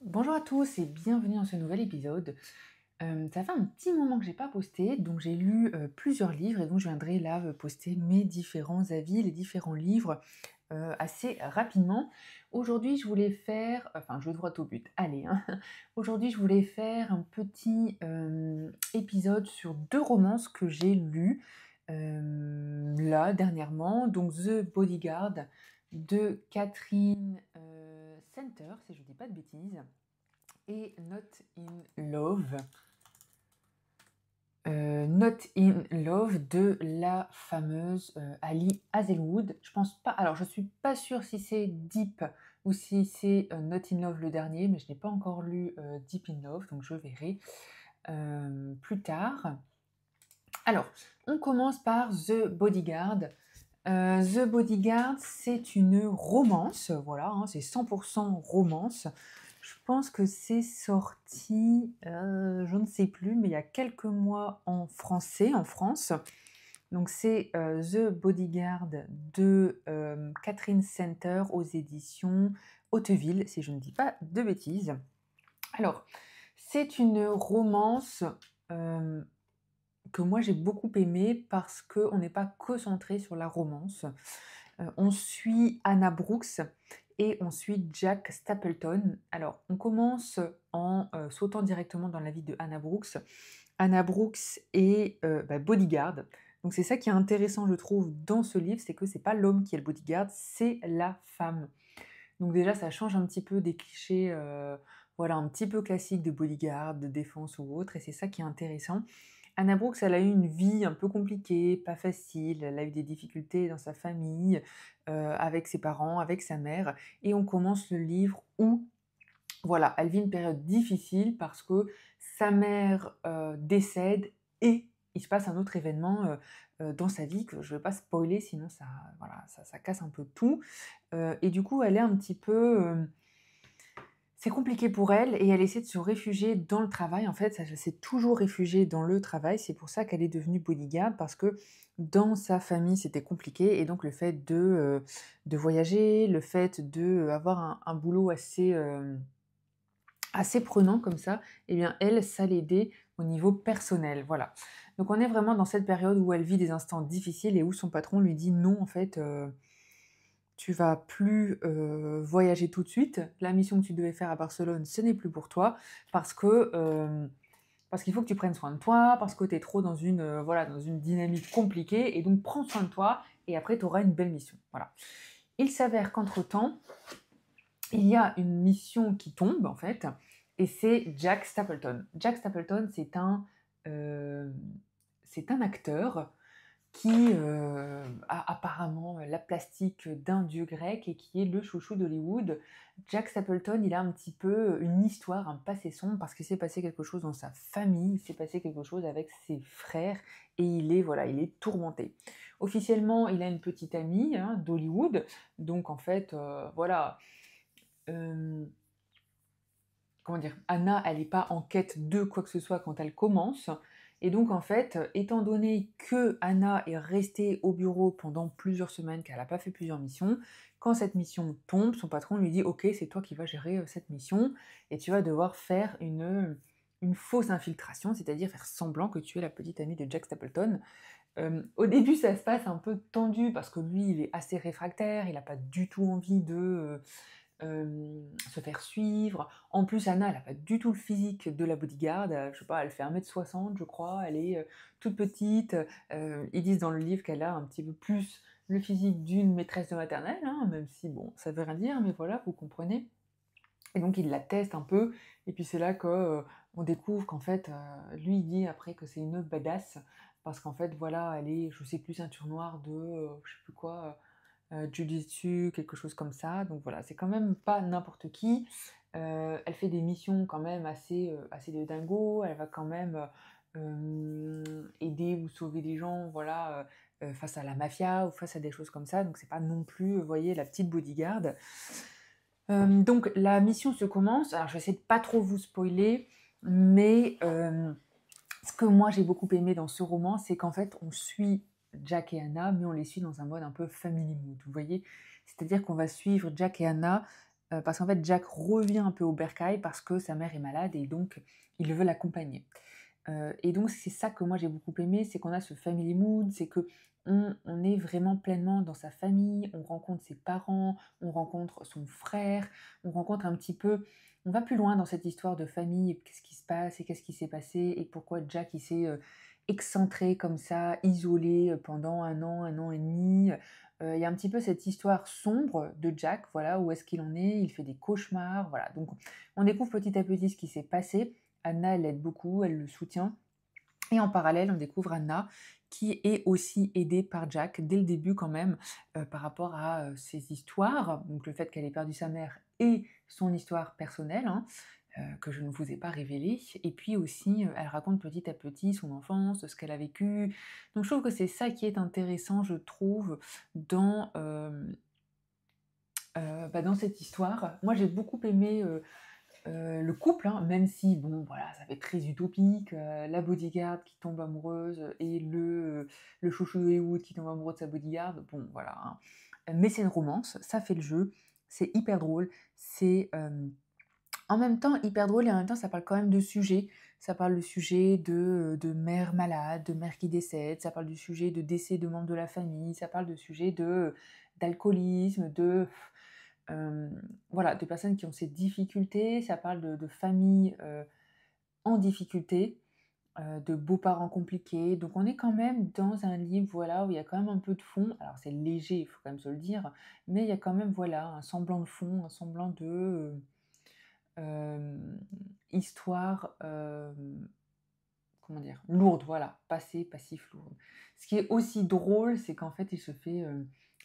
Bonjour à tous et bienvenue dans ce nouvel épisode. Ça fait un petit moment que j'ai pas posté, donc j'ai lu, plusieurs livres et donc je viendrai là, poster mes différents avis, les différents livres, assez rapidement. Aujourd'hui, je voulais faire enfin, je vais droit au but, allez, hein. Aujourd'hui, je voulais faire un petit, épisode sur 2 romances que j'ai lues, là, dernièrement. Donc The Bodyguard de Catherine, Center, si je ne dis pas de bêtises, et Not in Love de la fameuse, Ali Hazelwood. Je pense pas, alors je suis pas sûre si c'est Deep ou si c'est, Not in Love le dernier, mais je n'ai pas encore lu, Deep in Love, donc je verrai, plus tard. Alors, on commence par The Bodyguard. The Bodyguard, c'est une romance, voilà, hein, c'est 100% romance. Je pense que c'est sorti, je ne sais plus, mais il y a quelques mois en français, en France. Donc c'est, The Bodyguard de, Catherine Center aux éditions Hauteville, si je ne dis pas de bêtises. Alors, c'est une romance, hem que moi j'ai beaucoup aimé parce qu'on n'est pas concentré sur la romance. On suit Anna Brooks et on suit Jack Stapleton. Alors, on commence en, sautant directement dans la vie de Anna Brooks. Anna Brooks est, bodyguard. Donc c'est ça qui est intéressant, je trouve, dans ce livre, c'est que c'est pas l'homme qui est le bodyguard, c'est la femme. Donc déjà, ça change un petit peu des clichés, voilà, un petit peu classiques de bodyguard, de défense ou autre, et c'est ça qui est intéressant. Anna Brooks, elle a eu une vie un peu compliquée, pas facile, elle a eu des difficultés dans sa famille, avec ses parents, avec sa mère, et on commence le livre où, voilà, elle vit une période difficile parce que sa mère, décède et il se passe un autre événement, dans sa vie que je ne vais pas spoiler sinon ça, voilà, ça casse un peu tout, et du coup elle est un petit peu, c'est compliqué pour elle et elle essaie de se réfugier dans le travail. En fait, elle s'est toujours réfugiée dans le travail. C'est pour ça qu'elle est devenue bodyguard parce que dans sa famille, c'était compliqué et donc le fait de voyager, le fait d'avoir un boulot assez prenant comme ça, eh bien elle, ça l'aidait au niveau personnel, voilà. Donc on est vraiment dans cette période où elle vit des instants difficiles et où son patron lui dit: «Non, en fait, tu vas plus, voyager tout de suite. La mission que tu devais faire à Barcelone, ce n'est plus pour toi parce que, parce qu'il faut que tu prennes soin de toi, parce que tu es trop dans une, voilà, dans une dynamique compliquée et donc prends soin de toi et après tu auras une belle mission». Voilà. Il s'avère qu'entre-temps, il y a une mission qui tombe en fait et c'est Jack Stapleton. Jack Stapleton, hem, c'est un acteur qui, a apparemment la plastique d'un dieu grec et qui est le chouchou d'Hollywood. Jack Stapleton, il a un petit peu une histoire, un passé sombre parce qu'il s'est passé quelque chose dans sa famille, il s'est passé quelque chose avec ses frères et il est, voilà, il est tourmenté. Officiellement, il a une petite amie, hein, d'Hollywood, donc en fait, voilà, hem, comment dire? Anna, elle est pas en quête de quoi que ce soit quand elle commence et donc en fait, étant donné que Anna est restée au bureau pendant plusieurs semaines, qu'elle a pas fait plusieurs missions, quand cette mission tombe, son patron lui dit: «OK, c'est toi qui vas gérer, cette mission et tu vas devoir faire une fausse infiltration, c'est-à-dire faire semblant que tu es la petite amie de Jack Stapleton». Au début, ça se passe un peu tendu parce que lui, il est assez réfractaire, il a pas du tout envie de, se faire suivre. En plus, Anna, elle a pas du tout le physique de la bodyguard, je sais pas, elle fait 1,60 m je crois, elle est, toute petite, ils disent dans le livre qu'elle a un petit peu plus le physique d'une maîtresse de maternelle, hein, même si bon, ça veut rien dire, mais voilà, vous comprenez? Et donc il la teste un peu et puis c'est là que, on découvre qu'en fait, lui il dit après que c'est une badass parce qu'en fait voilà, elle est, je sais plus, ceinture noire de, je sais plus quoi, jiu-jitsu, quelque chose comme ça, donc voilà, c'est quand même pas n'importe qui. Elle fait des missions quand même assez de dingo, elle va quand même, aider ou sauver des gens, voilà, face à la mafia ou face à des choses comme ça, donc c'est pas non plus, vous voyez, la petite bodyguard. Donc la mission se commence, alors je vais essayer de pas trop vous spoiler, mais ce que moi j'ai beaucoup aimé dans ce roman, c'est qu'en fait on suit Jack et Anna, mais on les suit dans un mode un peu family mood, vous voyez? C'est-à-dire qu'on va suivre Jack et Anna, parce qu'en fait, Jack revient un peu au bercail parce que sa mère est malade et donc il veut l'accompagner. Et donc c'est ça que moi j'ai beaucoup aimé, c'est qu'on a ce family mood, c'est qu'on est vraiment pleinement dans sa famille, on rencontre ses parents, on rencontre son frère, on rencontre un petit peu on va plus loin dans cette histoire de famille et qu'est-ce qui se passe et qu'est-ce qui s'est passé et pourquoi Jack il s'est, excentré comme ça, isolé, pendant un an et demi. Il y a un petit peu cette histoire sombre de Jack, voilà, où est-ce qu'il en est? Il fait des cauchemars, voilà. Donc on découvre petit à petit ce qui s'est passé. Anna, elle l'aide beaucoup, elle le soutient. Et en parallèle, on découvre Anna qui est aussi aidée par Jack dès le début quand même, par rapport à, ses histoires, donc le fait qu'elle ait perdu sa mère et son histoire personnelle, hein, que je ne vous ai pas révélée et puis aussi, elle raconte petit à petit son enfance, ce qu'elle a vécu. Donc je trouve que c'est ça qui est intéressant, je trouve, dans, dans cette histoire. Moi, j'ai beaucoup aimé, le couple, hein, même si bon, voilà, ça fait très utopique, la bodyguard qui tombe amoureuse et le chouchou de Hollywood qui tombe amoureux de sa bodyguard, bon voilà, hein. Mais c'est une romance, ça fait le jeu, c'est hyper drôle, c'est, en même temps hyper drôle et en même temps ça parle quand même de sujets. Ça parle du sujet de mère malade, de mère qui décède, ça parle du sujet de décès de membres de la famille, ça parle de sujet d'alcoolisme, voilà, de personnes qui ont ces difficultés, ça parle de familles, en difficulté, de beaux-parents compliqués. Donc on est quand même dans un livre, voilà, où il y a quand même un peu de fond. Alors c'est léger, il faut quand même se le dire, mais il y a quand même, voilà, un semblant de fond, un semblant de, histoire, comment dire? Lourde, voilà, passé, passif, lourde. Ce qui est aussi drôle, c'est qu'en fait, il se fait,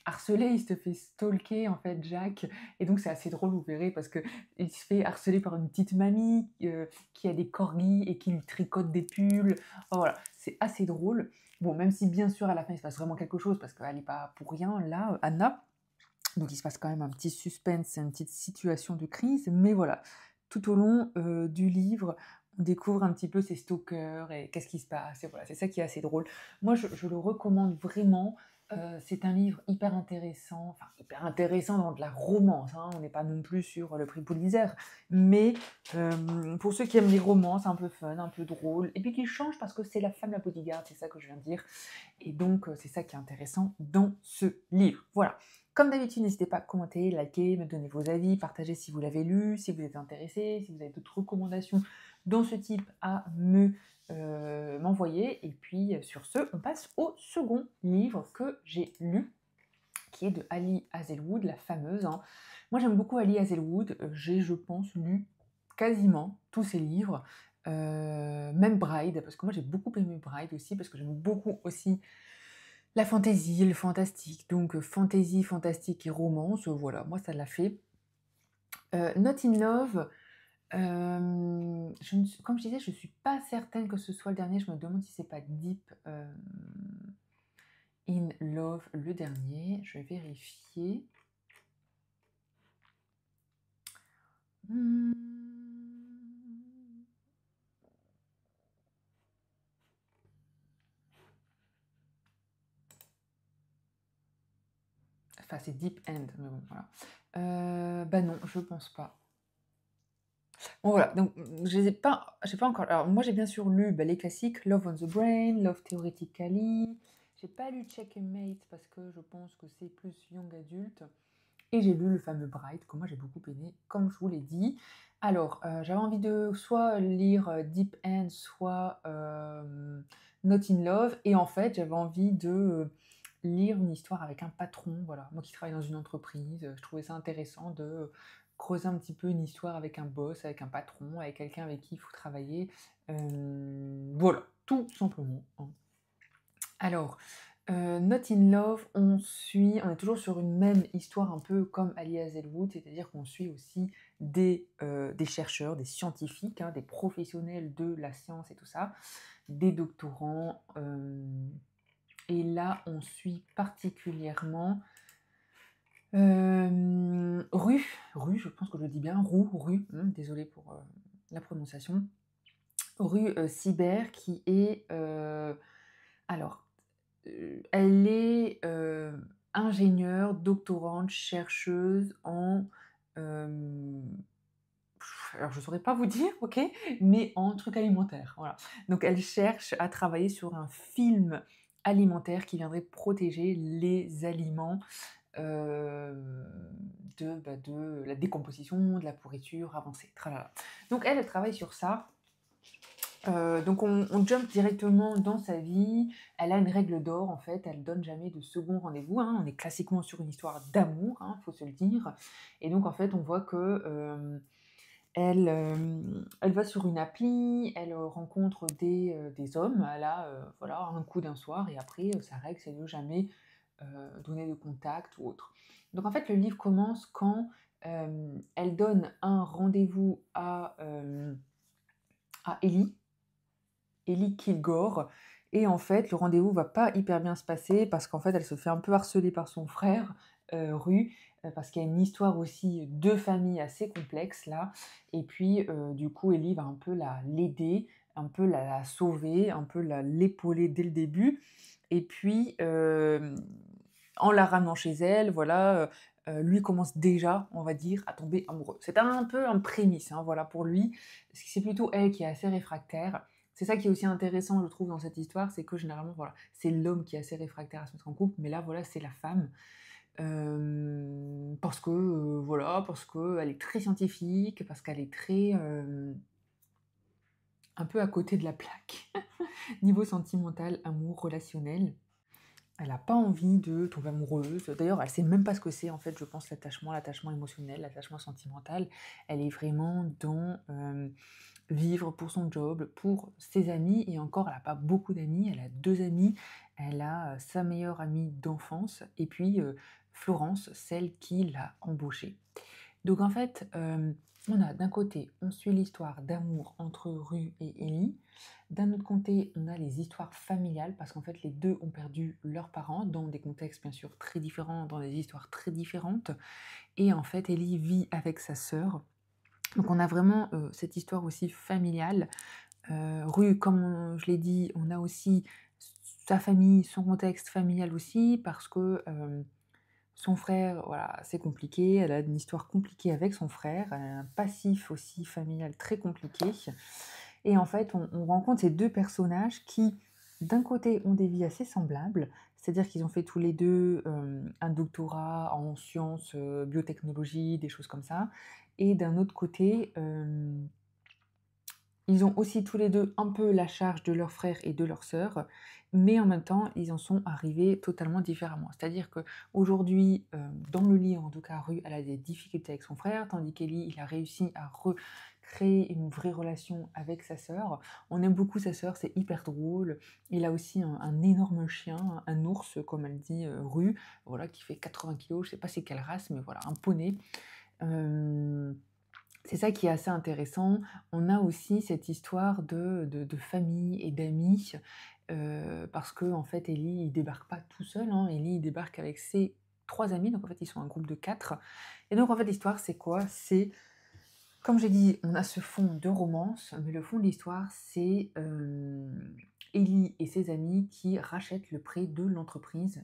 harceler, il se fait stalker, en fait, Jack et donc c'est assez drôle, vous verrez, parce qu'il se fait harceler par une petite mamie, qui a des corgis et qui lui tricote des pulls. Enfin voilà, c'est assez drôle. Bon, même si bien sûr, à la fin, il se passe vraiment quelque chose parce qu'elle est pas pour rien là, Anna. Donc il se passe quand même un petit suspense, une petite situation de crise, mais voilà, tout au long, du livre, on découvre un petit peu ces stalkers et qu'est-ce qui se passe et voilà, c'est ça qui est assez drôle. Moi, je le recommande vraiment, c'est un livre hyper intéressant, enfin hyper intéressant dans de la romance, hein, on n'est pas non plus sur le prix Pulitzer, mais pour ceux qui aiment les romances un peu fun, un peu drôles et puis qui changent parce que c'est la femme la bodyguard, c'est ça que je viens de dire et donc c'est ça qui est intéressant dans ce livre. Voilà. Comme d'habitude, n'hésitez pas à commenter, liker, me donner vos avis, partager si vous l'avez lu, si vous êtes intéressé, si vous avez d'autres recommandations dans ce type à m'envoyer. Et puis sur ce, on passe au second livre que j'ai lu, qui est de Ali Hazelwood, la fameuse, hein. Moi j'aime beaucoup Ali Hazelwood, j'ai, je pense, lu quasiment tous ses livres, même Bride, parce que moi j'ai beaucoup aimé Bride aussi, parce que j'aime beaucoup aussi la fantaisie, le fantastique, donc fantaisie, fantastique et romance, voilà, moi ça l'a fait. Not in Love, je ne suis comme je disais, je suis pas certaine que ce soit le dernier, je me demande si c'est pas Deep, in Love le dernier, je vais vérifier. Mmh. Enfin, c'est Deep End, mais bon, voilà. Bah non, je pense pas. Bon voilà, donc j'ai pas encore alors moi j'ai bien sûr lu, bah, les classiques, Love on the Brain, Love Theoretically. J'ai pas lu Checkmate parce que je pense que c'est plus young adulte et j'ai lu le fameux Bright que moi j'ai beaucoup aimé, comme je vous l'ai dit. Alors, j'avais envie de soit lire, Deep End, soit, Not in Love et en fait, j'avais envie de, lire une histoire avec un patron, voilà. Moi qui travaille dans une entreprise, je trouvais ça intéressant de, creuser un petit peu une histoire avec un boss, avec un patron, avec quelqu'un avec qui il faut travailler. Voilà, tout simplement, hein. Alors, Not in Love, on est toujours sur une même histoire un peu comme Ali Hazelwood, c'est-à-dire qu'on suit aussi des chercheurs, des scientifiques, hein, des professionnels de la science et tout ça, des doctorants, et là on suit particulièrement, Rue, je pense que je le dis bien, Rue, désolée pour, la prononciation. Rue, Sibert qui est, alors elle est, ingénieure, doctorante, chercheuse en, hem, alors je saurais pas vous dire, OK, mais en trucs alimentaires, voilà. Donc elle cherche à travailler sur un film alimentaire qui viendrait protéger les aliments, de la décomposition, de la pourriture avancée, tralala. Donc elle travaille sur ça. Donc on jump directement dans sa vie. Elle a une règle d'or en fait, elle donne jamais de second rendez-vous, hein. On est classiquement sur une histoire d'amour, hein, faut se le dire. Et donc en fait, on voit que, elle va sur une appli, elle, rencontre des hommes, elle a, voilà, un coup d'un soir et après, sa règle, c'est de jamais, donner de contact ou autre. Donc en fait, le livre commence quand, elle donne un rendez-vous à Ellie Kilgore. Et en fait, le rendez-vous va pas hyper bien se passer parce qu'en fait, elle se fait un peu harceler par son frère, Rue, parce qu'il y a une histoire aussi de famille assez complexe là. Et puis, du coup, Ellie va un peu l'aider, un peu la sauver, un peu l'épauler dès le début. Et puis, en la ramenant chez elle, voilà, lui commence déjà, on va dire, à tomber amoureux. C'est un peu un prémisse, hein, voilà, pour lui. Parce que c'est plutôt elle qui est assez réfractaire. C'est ça qui est aussi intéressant, je trouve, dans cette histoire, c'est que généralement, voilà, c'est l'homme qui est assez réfractaire à se mettre en couple, mais là, voilà, c'est la femme. Parce que, voilà, parce qu'elle est très scientifique, parce qu'elle est très, un peu à côté de la plaque, niveau sentimental, amour, relationnel. Elle a pas envie de tomber amoureuse. D'ailleurs, elle sait même pas ce que c'est, en fait, je pense, l'attachement émotionnel, l'attachement sentimental. Elle est vraiment dans, vivre pour son job, pour ses amis et encore, elle a pas beaucoup d'amis. Elle a 2 amies. Elle a, sa meilleure amie d'enfance et puis, Florence, celle qui l'a embauchée. Donc en fait, on a d'un côté, on suit l'histoire d'amour entre Rue et Ellie. D'un autre côté, on a les histoires familiales parce qu'en fait, les 2 ont perdu leurs parents dans des contextes bien sûr très différents, dans des histoires très différentes. Et en fait, Ellie vit avec sa sœur. Donc on a vraiment, cette histoire aussi familiale. Rue, comme je l'ai dit, on a aussi sa famille, son contexte familial aussi parce que, son frère, voilà, c'est compliqué, elle a une histoire compliquée avec son frère, elle a un passif aussi familial très compliqué. Et en fait, on rencontre ces 2 personnages qui, d'un côté, ont des vies assez semblables, c'est-à-dire qu'ils ont fait tous les 2 un doctorat en sciences, biotechnologie, des choses comme ça. Et d'un autre côté, ils ont aussi tous les 2 un peu la charge de leur frère et de leur sœur, mais en même temps, ils en sont arrivés totalement différemment. C'est-à-dire qu'aujourd'hui, dans le livre, en tout cas, Rue, elle a des difficultés avec son frère, tandis qu'Ellie, il a réussi à recréer une vraie relation avec sa sœur. On aime beaucoup sa sœur, c'est hyper drôle. Il a aussi un énorme chien, un ours, comme elle dit, Rue, voilà, qui fait 80 kilos. Je sais pas c'est quelle race, mais voilà, un poney. Hem C'est ça qui est assez intéressant. On a aussi cette histoire de famille et d'amis, parce qu'en fait, Ellie, il débarque pas tout seul, hein. Ellie, il débarque avec ses 3 amis, donc en fait, ils sont un groupe de 4. Et donc en fait, l'histoire, c'est quoi? C'est, comme j'ai dit, on a ce fond de romance, mais le fond de l'histoire, c'est, Ellie et ses amis qui rachètent le prêt de l'entreprise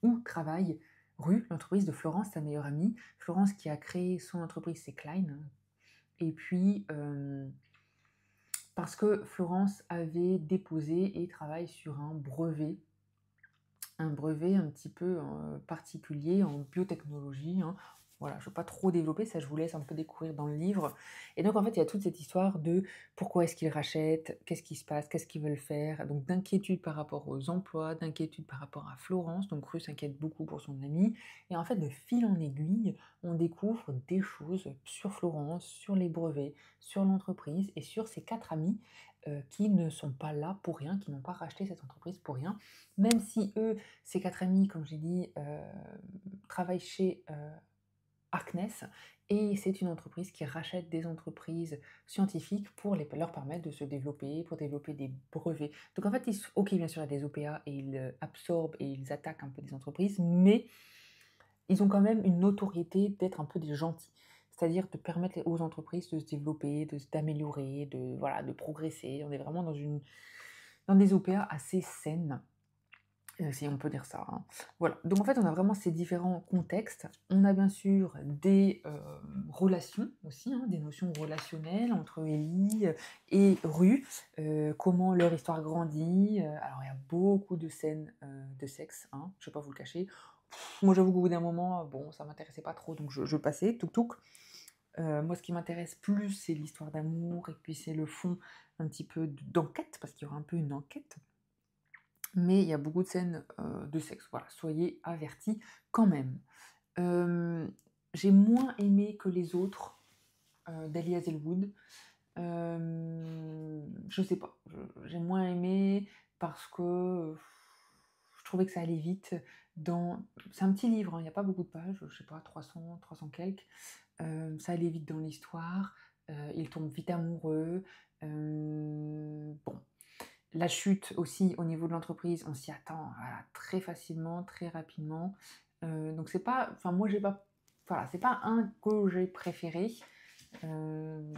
où travaille Rue, l'entreprise de Florence, sa meilleure amie. Florence qui a créé son entreprise, c'est Klein, hein. Et puis, parce que Florence avait déposé et travaille sur un brevet un petit peu, particulier en biotechnologie, hein. Voilà, je ne veux pas trop développer, ça je vous laisse un peu découvrir dans le livre. Et donc en fait, il y a toute cette histoire de pourquoi est-ce qu'ils rachètent, qu'est-ce qui se passe, qu'est-ce qu'ils veulent faire, donc d'inquiétude par rapport aux emplois, d'inquiétude par rapport à Florence, donc Rue s'inquiète beaucoup pour son amie. Et en fait, de fil en aiguille, on découvre des choses sur Florence, sur les brevets, sur l'entreprise et sur ses 4 amis, qui ne sont pas là pour rien, qui n'ont pas racheté cette entreprise pour rien. Même si eux, ces 4 amis, comme j'ai dit, travaillent chez, Harkness et c'est une entreprise qui rachète des entreprises scientifiques pour leur permettre de se développer, pour développer des brevets. Donc en fait, OK, bien sûr, il y a des OPA et ils, absorbent et ils attaquent un peu des entreprises, mais ils ont quand même une notoriété d'être un peu des gentils. C'est-à-dire de permettre aux entreprises de se développer, d'améliorer, voilà, de progresser. On est vraiment dans des OPA assez saines. Si on peut dire ça, hein. Voilà, donc en fait, on a vraiment ces différents contextes. On a bien sûr des, relations aussi, hein, des notions relationnelles entre Ellie, et Rue, comment leur histoire grandit, alors il y a beaucoup de scènes, de sexe, hein, je vais pas vous le cacher. Moi, j'avoue qu'au bout d'un moment, bon, ça m'intéressait pas trop, donc je passais, touk touk. Moi, ce qui m'intéresse plus, c'est l'histoire d'amour et puis c'est le fond un petit peu d'enquête, parce qu'il y aura un peu une enquête. Mais il y a beaucoup de scènes, de sexe, voilà, soyez avertis quand même. Hem, j'ai moins aimé que les autres, d'Ali Hazelwood. Je sais pas, j'ai moins aimé parce que, je trouvais que ça allait vite dans c'est un petit livre, hein, il y a pas beaucoup de pages, je sais pas 300 quelques. Ça allait vite dans l'histoire, ils tombent vite amoureux, bon. La chute aussi au niveau de l'entreprise, on s'y attend, voilà, très facilement, très rapidement. Donc c'est pas enfin moi j'ai pas voilà, c'est pas un que j'ai préféré. Hem,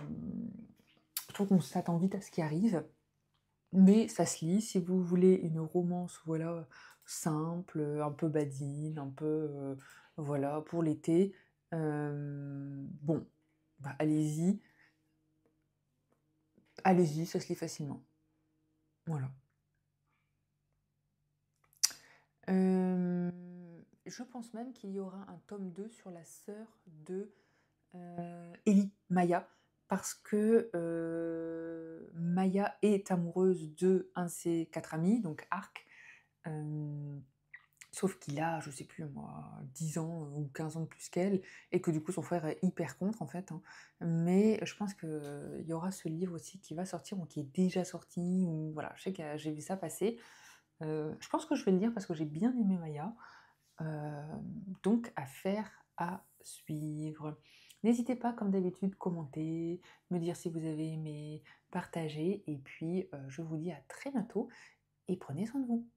je trouve qu'on s'attend vite à ce qui arrive, mais ça se lit. Si vous voulez une romance, voilà, simple, un peu badine, un peu, voilà, pour l'été, bon, bah, allez-y, ça se lit facilement. Voilà. Je pense même qu'il y aura un tome 2 sur la sœur de, Ellie, Maya, parce que, Maya est amoureuse de un de ses 4 amis, donc Arc, hem, sauf qu'il a, je sais plus moi, 10 ans ou 15 ans de plus qu'elle et que du coup son frère est hyper contre en fait, hein. Mais je pense qu'il y aura ce livre aussi qui va sortir ou qui est déjà sorti ou voilà, je sais que j'ai vu ça passer. Je pense que je vais le lire parce que j'ai bien aimé Maya. Donc affaire à suivre. N'hésitez pas comme d'habitude, commenter, me dire si vous avez aimé, partager et puis, je vous dis à très bientôt et prenez soin de vous.